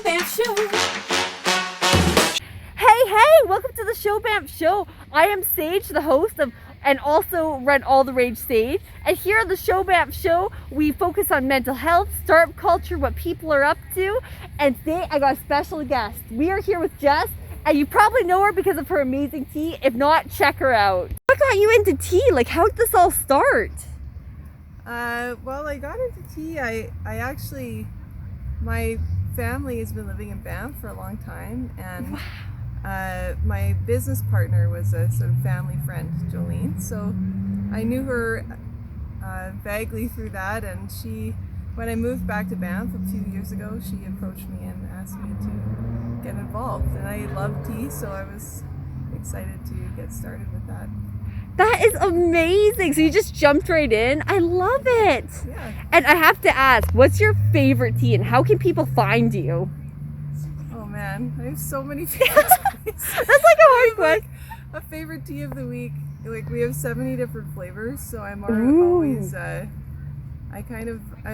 Banff Show. Hey, welcome to the Show Banff Show. I am Sage, the host of and also run All the Rage Stage. And here on the Show Banff Show, we focus on mental health, startup culture, what people are up to. And today I got a special guest. We are here with Jess, and you probably know her because of her amazing tea. If not, check her out. What got you into tea? Like, how did this all start? Well, I got into tea. My family has been living in Banff for a long time, and my business partner was a sort of family friend, Jolene. So I knew her vaguely through that, and when I moved back to Banff a few years ago, she approached me and asked me to get involved. And I love tea, so I was excited to get started with that. That is amazing. So you just jumped right in. I love it. Yeah. And I have to ask, what's your favorite tea and how can people find you? Oh man, I have so many favorites. That's like a hard question. A favorite tea of the week. Like, we have 70 different flavors, so I'm always I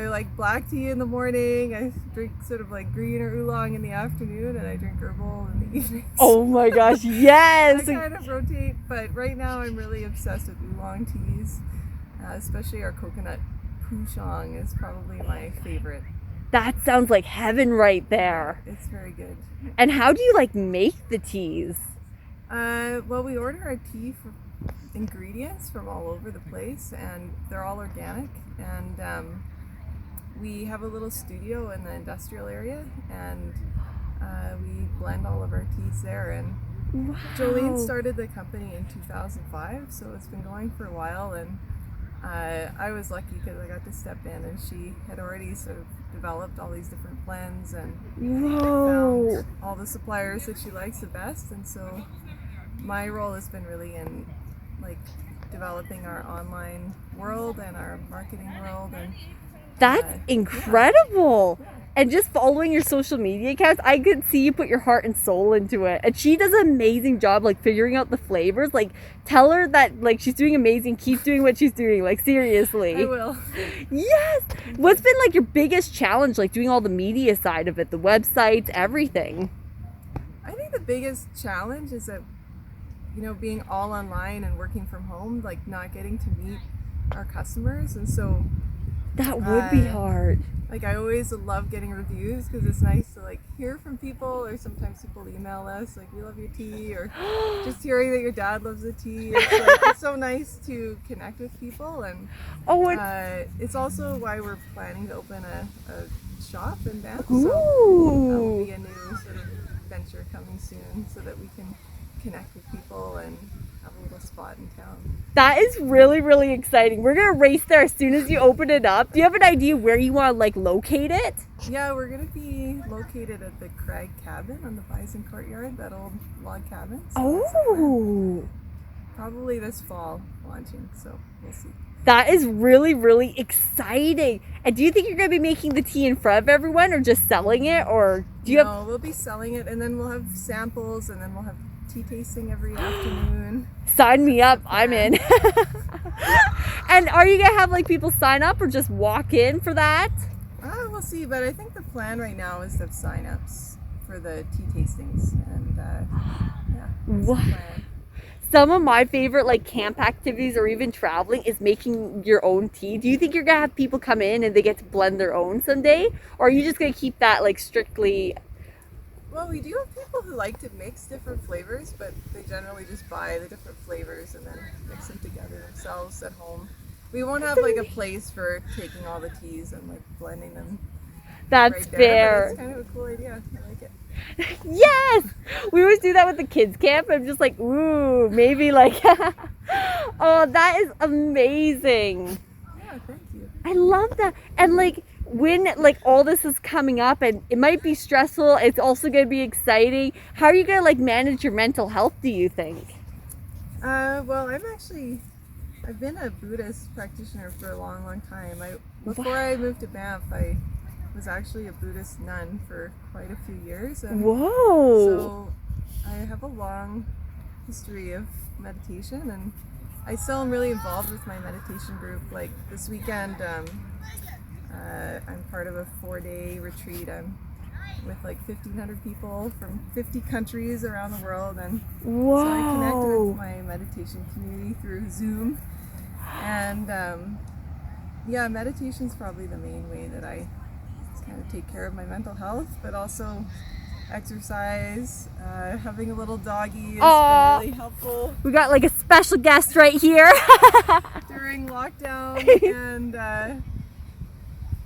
like black tea in the morning. I drink sort of like green or oolong in the afternoon, and I drink herbal in the evening. Oh my gosh, yes! I kind of rotate, but right now I'm really obsessed with oolong teas, especially our coconut pouchong is probably my favorite. That sounds like heaven right there. It's very good. And how do you like make the teas? Well, we order our tea for ingredients from all over the place, and they're all organic, and we have a little studio in the industrial area, and we blend all of our teas there. And Wow. Jolene started the company in 2005, so it's been going for a while, and I was lucky because I got to step in, and she had already sort of developed all these different blends and Whoa. found all the suppliers that she likes the best. And so my role has been really in like developing our online world and our marketing world, and That's incredible. Yeah. And just following your social media accounts, I could see you put your heart and soul into it. And she does an amazing job like figuring out the flavors. Like, tell her that like she's doing amazing, keep doing what she's doing. Like, seriously. I will. Yes. What's been like your biggest challenge, like doing all the media side of it, the websites, everything? I think the biggest challenge is that, you know, being all online and working from home, like not getting to meet our customers. And so That would be hard. like, I always love getting reviews because it's nice to like hear from people, or sometimes people email us like, we love your tea, or just hearing that your dad loves the tea. It's so nice to connect with people. And it's also why we're planning to open a shop in Banff. So that will be a new sort of venture coming soon, so that we can connect with people and have a little spot in town. That is really, really exciting. We're gonna race there as soon as you open it up. Do you have an idea where you want to like locate it? Yeah, we're gonna be located at the Crag Cabin on the Bison Courtyard, that old log cabin. So probably this fall launching, so we'll see. That is really, really exciting. And do you think you're gonna be making the tea in front of everyone, or just selling it, or do you have? No, we'll be selling it, and then we'll have samples, and then we'll have tea tasting every afternoon. Sign me up, I'm in. And are you gonna have like people sign up or just walk in for that? We'll see, but I think the plan right now is to have sign-ups for the tea tastings, and yeah, that's the plan. Some of my favorite like camp activities or even traveling is making your own tea. Do you think you're gonna have people come in and they get to blend their own someday? Or are you just gonna keep that like strictly? Well, we do have people who like to mix different flavors, but they generally just buy the different flavors and then mix them together themselves at home. We won't have like a place for taking all the teas and like blending them. That's right there, fair. but it's kind of a cool idea. I like it. Yes! We always do that with the kids camp. I'm just like, ooh, maybe like, oh, that is amazing. Yeah, thank you. I love that. And like, when like all this is coming up and it might be stressful, it's also going to be exciting. How are you going to like manage your mental health, do you think? Well, I've been a Buddhist practitioner for a long, long time. Before I moved to Banff, I was actually a Buddhist nun for quite a few years. And Whoa! so I have a long history of meditation, and I still am really involved with my meditation group. Like this weekend, I'm part of a 4-day retreat. I'm with like 1,500 people from 50 countries around the world, and Whoa. so I connect with my meditation community through Zoom. And yeah, meditation's probably the main way that I kind of take care of my mental health, but also exercise. Having a little doggy has Aw. been really helpful We got like a special guest right here. during lockdown. And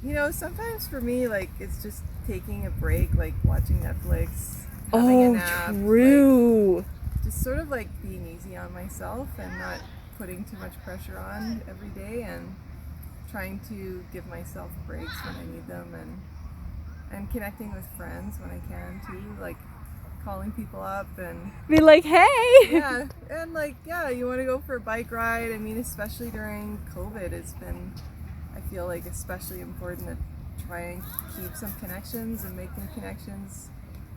you know, sometimes for me, like, it's just taking a break, like watching Netflix, having a nap, true. like, just sort of like being easy on myself and not putting too much pressure on every day, and trying to give myself breaks when I need them, and connecting with friends when I can too, like calling people up and Be like, hey. yeah, and like, yeah, you want to go for a bike ride. I mean, especially during COVID, it's been, I feel like, especially important to try and keep some connections and make new connections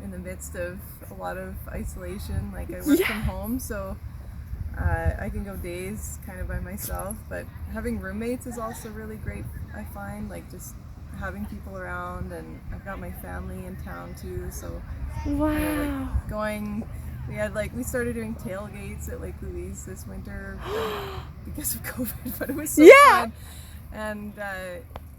in the midst of a lot of isolation. Like, I work from home, so I can go days kind of by myself, but having roommates is also really great, I find, like just having people around. And I've got my family in town too, so Wow. like going, we started doing tailgates at Lake Louise this winter because of COVID, but it was so fun. And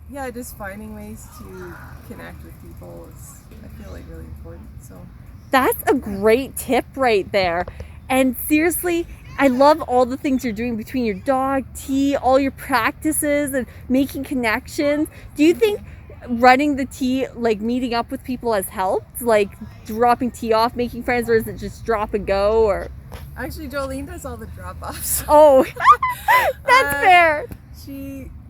yeah, just finding ways to connect with people is, I feel like, really important. So That's a great tip right there. And seriously, I love all the things you're doing between your dog, tea, all your practices, and making connections. Do you think running the tea, like meeting up with people, has helped? Like dropping tea off, making friends, or is it just drop and go? Or actually, Jolene does all the drop-offs. oh, that's fair.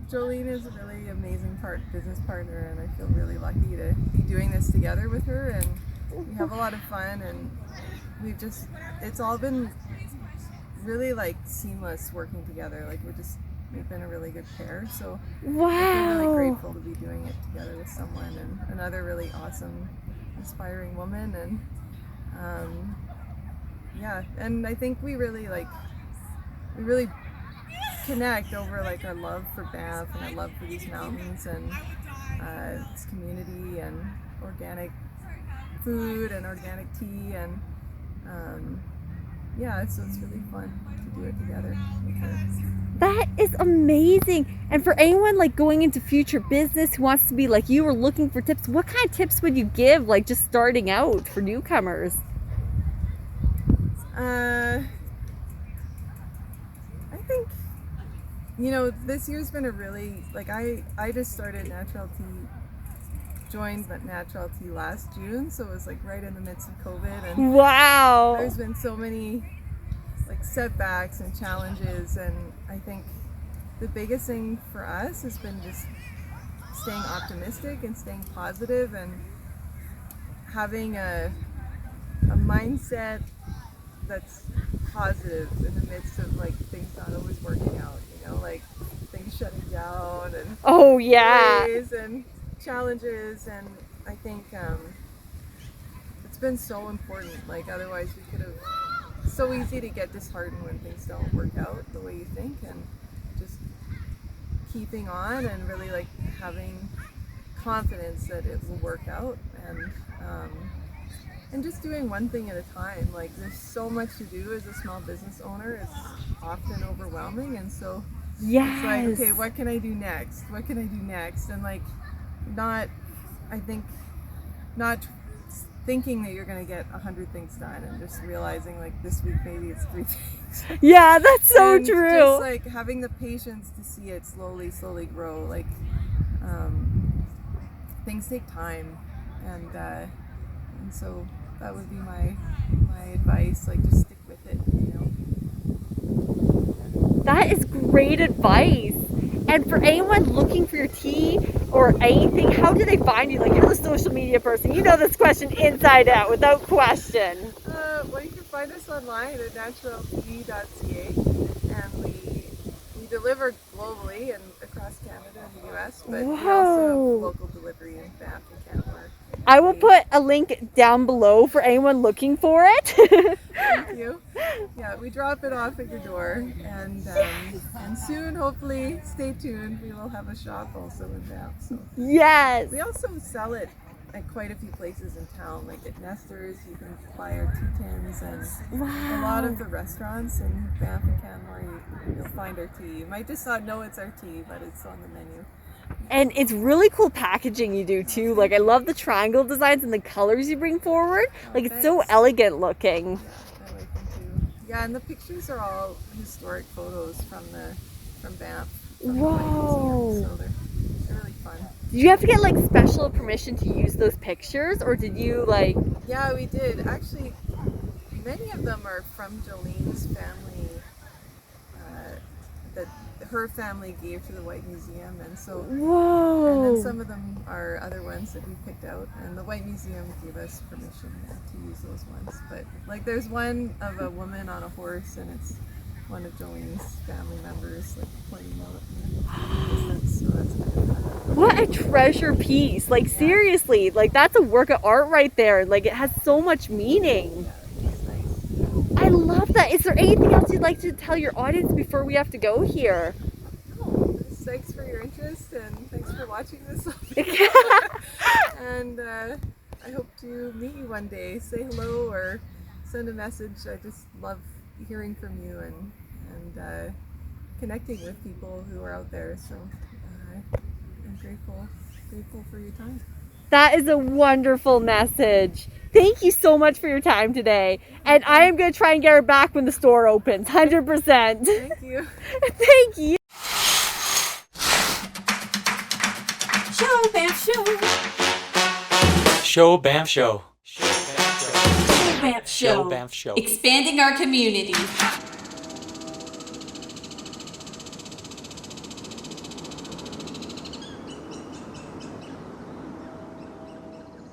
Jolene is a really amazing business partner, and I feel really lucky to be doing this together with her. And we have a lot of fun, and it's all been really like seamless working together. Like, we've been a really good pair. So Wow. I'm really grateful to be doing it together with someone, and another really awesome, inspiring woman. And yeah, and I think we really connect over like our love for Banff and our love for these mountains, and this community, and organic food and organic tea, and yeah, so it's really fun to do it together with her. That is amazing. And for anyone like going into future business who wants to be like you or looking for tips, what kind of tips would you give, like just starting out for newcomers? I think, you know, this year's been a really, like, I just started Naturel Tea, joined Naturel Tea last June, so it was like right in the midst of COVID, and Wow. there's been so many like setbacks and challenges, and I think the biggest thing for us has been just staying optimistic and staying positive, and having a mindset that's positive in the midst of like things not always working out, you know, like things shutting down, and Oh yeah. delays and challenges. And I think it's been so important. Like, otherwise we could have, so easy to get disheartened when things don't work out the way you think, and just keeping on and really like having confidence that it will work out, and just doing one thing at a time. Like, there's so much to do as a small business owner. It's often overwhelming, and so Yes. it's like, okay, what can I do next? What can I do next? And like, not thinking that you're going to get 100 things done, and just realizing like this week maybe it's 3 things. Yeah, that's so And true. just like having the patience to see it slowly grow. Like, things take time, and so that would be my advice. Like, just stick with it, you know. That is great advice. And for anyone looking for your tea or anything, how do they find you? Like, you're the social media person. You know this question inside out, without question. Well, you can find us online at natureltea.ca, and we deliver globally and across Canada and the US, but we also have Whoa. local delivery in Banff and Canmore. I will put a link down below for anyone looking for it. Thank you. Yeah, we drop it off at your door, and soon, hopefully, stay tuned, we will have a shop also in Banff. So Yes. we also sell it at quite a few places in town. Like at Nestor's, you can buy our tea tins, and a lot of the restaurants in Banff and Canmore, you'll find our tea. You might just not know it's our tea, but it's on the menu. And it's really cool packaging you do too. Like I love the triangle designs and the colors you bring forward. Like it's so elegant looking. Yeah, I like them too. Yeah, and the pictures are all historic photos from Banff. From the White Museum, so they're really fun. Did you have to get like special permission to use those pictures, or did you like? Yeah, we did. Actually, many of them are from Jolene's family. That her family gave to the White Museum, and so. Whoa. And then some of them are other ones that we picked out, and the White Museum gave us permission to use those ones. But like, there's one of a woman on a horse, and it's one of Jolene's family members, like pointing out in the distance. So that's kind of fun. What a treasure piece! Like seriously, like that's a work of art right there. Like it has so much meaning. Yeah, it's nice. I love that. Is there anything else you'd like to tell your audience before we have to go here? Thanks for your interest, and thanks for watching this. And I hope to meet you one day. Say hello or send a message. I just love hearing from you and connecting with people who are out there. So I'm grateful for your time. That is a wonderful message. Thank you so much for your time today. And I am going to try and get her back when the store opens, 100%. Thank you. Thank you. Show Banff Show. Show Banff Show. Show Banff Show. Show Banff Show. Expanding our community.